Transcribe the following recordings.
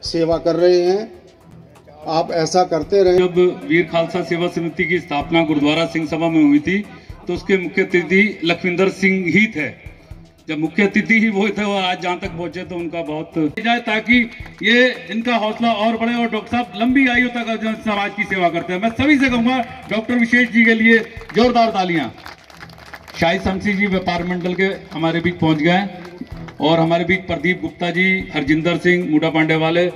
सेवा कर रहे हैं। आप ऐसा करते रहें। जब वीर खालसा सेवा समिति की स्थापना गुरुद्वारा सिंह सभा में हुई थी तो उसके मुख्य अतिथि लखविंदर सिंह ही थे। जब मुख्य अतिथि ही वो थे और आज जहाँ तक पहुंचे तो उनका बहुत जाए ताकि ये इनका हौसला और बढ़े और डॉक्टर साहब लंबी आयु तक समाज की सेवा करते हैं। मैं सभी से कहूंगा डॉक्टर विशेष जी के लिए जोरदार तालियां। शाहिद शमसी जी व्यापार मंडल के हमारे बीच पहुंच गए और हमारे बीच प्रदीप गुप्ता जी, हरजिंदर सिंह, मूडा पांडे वाले।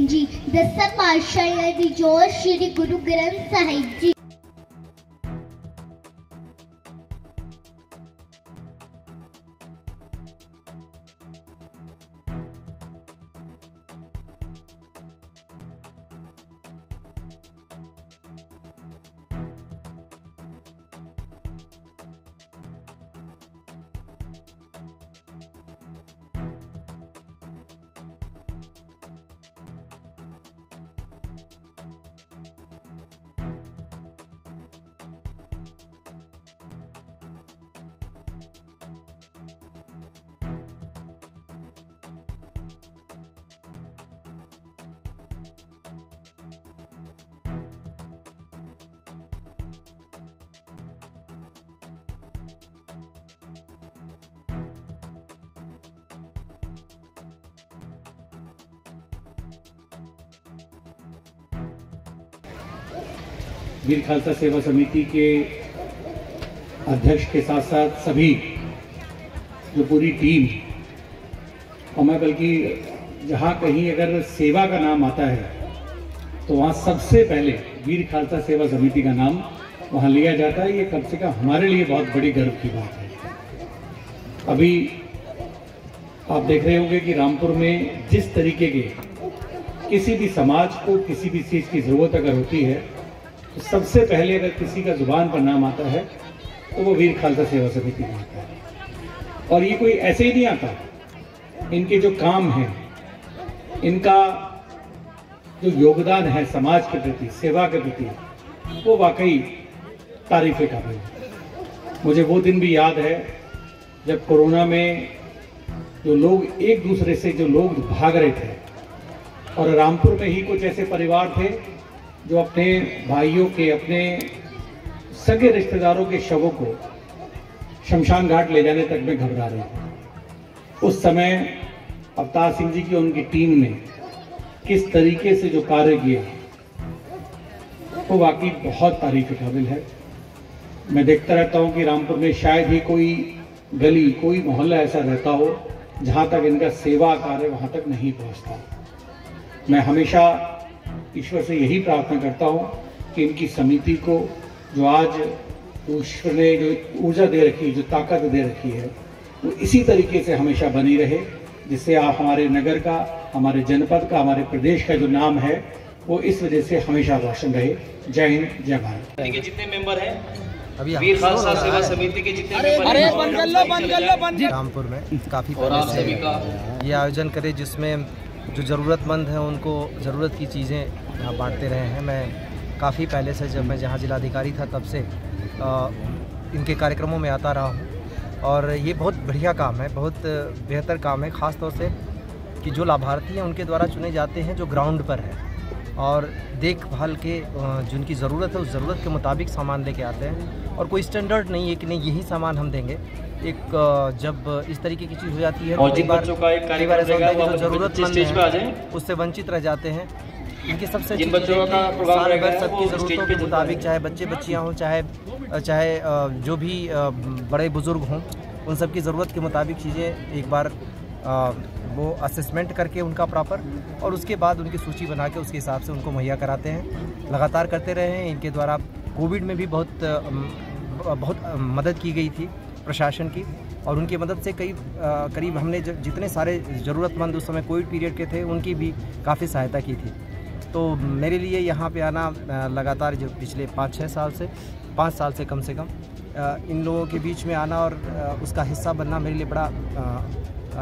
जी दसम पातशाही दी जोर श्री गुरु ग्रंथ साहिब जी। वीर खालसा सेवा समिति के अध्यक्ष के साथ साथ सभी जो पूरी टीम, और मैं बल्कि जहाँ कहीं अगर सेवा का नाम आता है तो वहाँ सबसे पहले वीर खालसा सेवा समिति का नाम वहाँ लिया जाता है। ये कम से कम हमारे लिए बहुत बड़ी गर्व की बात है। अभी आप देख रहे होंगे कि रामपुर में जिस तरीके के किसी भी समाज को किसी भी चीज़ की ज़रूरत अगर होती है तो सबसे पहले अगर किसी का जुबान पर नाम आता है तो वो वीर खालसा सेवा समिति का आता है। और ये कोई ऐसे ही नहीं आता, इनके जो काम हैं, इनका जो योगदान है समाज के प्रति, सेवा के प्रति, वो वाकई तारीफ के काबिल है। मुझे वो दिन भी याद है जब कोरोना में जो लोग एक दूसरे से जो लोग भाग रहे थे और रामपुर में ही कुछ ऐसे परिवार थे जो अपने भाइयों के, अपने सगे रिश्तेदारों के शवों को शमशान घाट ले जाने तक में घबरा रहे थे। उस समय अवतार सिंह जी की उनकी टीम ने किस तरीके से जो कार्य किया वो वाकई बहुत तारीफ के काबिल है। मैं देखता रहता हूँ कि रामपुर में शायद ही कोई गली, कोई मोहल्ला ऐसा रहता हो जहाँ तक इनका सेवा कार्य वहाँ तक नहीं पहुँचता। मैं हमेशा ईश्वर से यही प्रार्थना करता हूँ कि इनकी समिति को जो आज ईश्वर ने जो ऊर्जा दे रखी, जो ताकत दे रखी है, वो इसी तरीके से हमेशा बनी रहे, जिससे आप हमारे नगर का, हमारे जनपद का, हमारे प्रदेश का जो नाम है वो इस वजह से हमेशा रोशन रहे। जय हिंद, जय भारत। जितने मेंबर हैं अभी वीर खालसा सेवा समिति के जितने रामपुर में काफ़ी पहले से ये आयोजन करे जिसमें जो ज़रूरतमंद हैं उनको ज़रूरत की चीज़ें बांटते रहे हैं। मैं काफ़ी पहले से जब मैं जहाँ जिलाधिकारी था तब से इनके कार्यक्रमों में आता रहा हूँ और ये बहुत बढ़िया काम है, बहुत बेहतर काम है, ख़ास तौर से कि जो लाभार्थी हैं उनके द्वारा चुने जाते हैं जो ग्राउंड पर है और देखभाल के जिनकी ज़रूरत है उस ज़रूरत के मुताबिक सामान लेके आते हैं और कोई स्टैंडर्ड नहीं है कि नहीं यही सामान हम देंगे। एक जब इस तरीके की चीज़ हो जाती है तो कई बार ऐसा होता है कि जो ज़रूरतमंद हैं उससे वंचित रह जाते हैं। इनकी सबसे साल भर सबकी ज़रूरतों के मुताबिक चाहे बच्चे बच्चियाँ हों चाहे जो भी बड़े बुज़ुर्ग हों उन सब की ज़रूरत के मुताबिक चीज़ें एक बार वो असेसमेंट करके उनका प्रॉपर और उसके बाद उनकी सूची बना के उसके हिसाब से उनको मुहैया कराते हैं। लगातार करते रहे हैं। इनके द्वारा कोविड में भी बहुत मदद की गई थी प्रशासन की और उनकी मदद से करीब हमने जितने सारे ज़रूरतमंद उस समय कोविड पीरियड के थे उनकी भी काफ़ी सहायता की थी। तो मेरे लिए यहाँ पे आना लगातार जो पिछले 5-6 साल से 5 साल से कम इन लोगों के बीच में आना और उसका हिस्सा बनना मेरे लिए बड़ा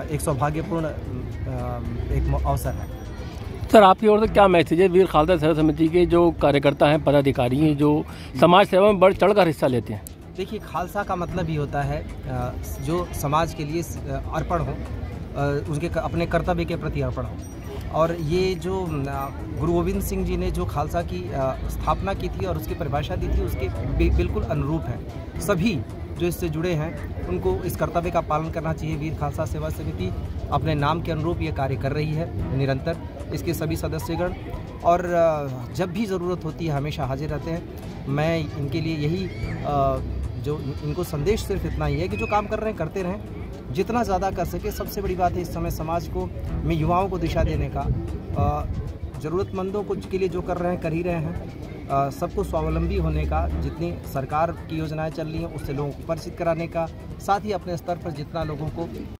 एक सौभाग्यपूर्ण एक अवसर है। सर, आपकी ओर से क्या मैसेज है वीर खालसा सेवा समिति के जो कार्यकर्ता हैं, पदाधिकारी हैं, जो समाज सेवा में बढ़ चढ़कर हिस्सा लेते हैं? देखिए, खालसा का मतलब ही होता है जो समाज के लिए अर्पण हो, उनके अपने कर्तव्य के प्रति अर्पण हो। और ये जो गुरु गोविंद सिंह जी ने जो खालसा की स्थापना की थी और उसकी परिभाषा दी थी उसके बिल्कुल अनुरूप है। सभी जो इससे जुड़े हैं उनको इस कर्तव्य का पालन करना चाहिए। वीर खालसा सेवा समिति अपने नाम के अनुरूप ये कार्य कर रही है निरंतर, इसके सभी सदस्यगण, और जब भी ज़रूरत होती है हमेशा हाजिर रहते हैं। मैं इनके लिए यही जो इनको संदेश सिर्फ इतना ही है कि जो काम कर रहे हैं करते रहें, जितना ज़्यादा कर सके। सबसे बड़ी बात है इस समय समाज को में युवाओं को दिशा देने का, ज़रूरतमंदों को के लिए जो कर रहे हैं कर ही रहे हैं। सबको स्वावलंबी होने का, जितनी सरकार की योजनाएं चल रही हैं उससे लोगों को परिचित कराने का, साथ ही अपने स्तर पर जितना लोगों को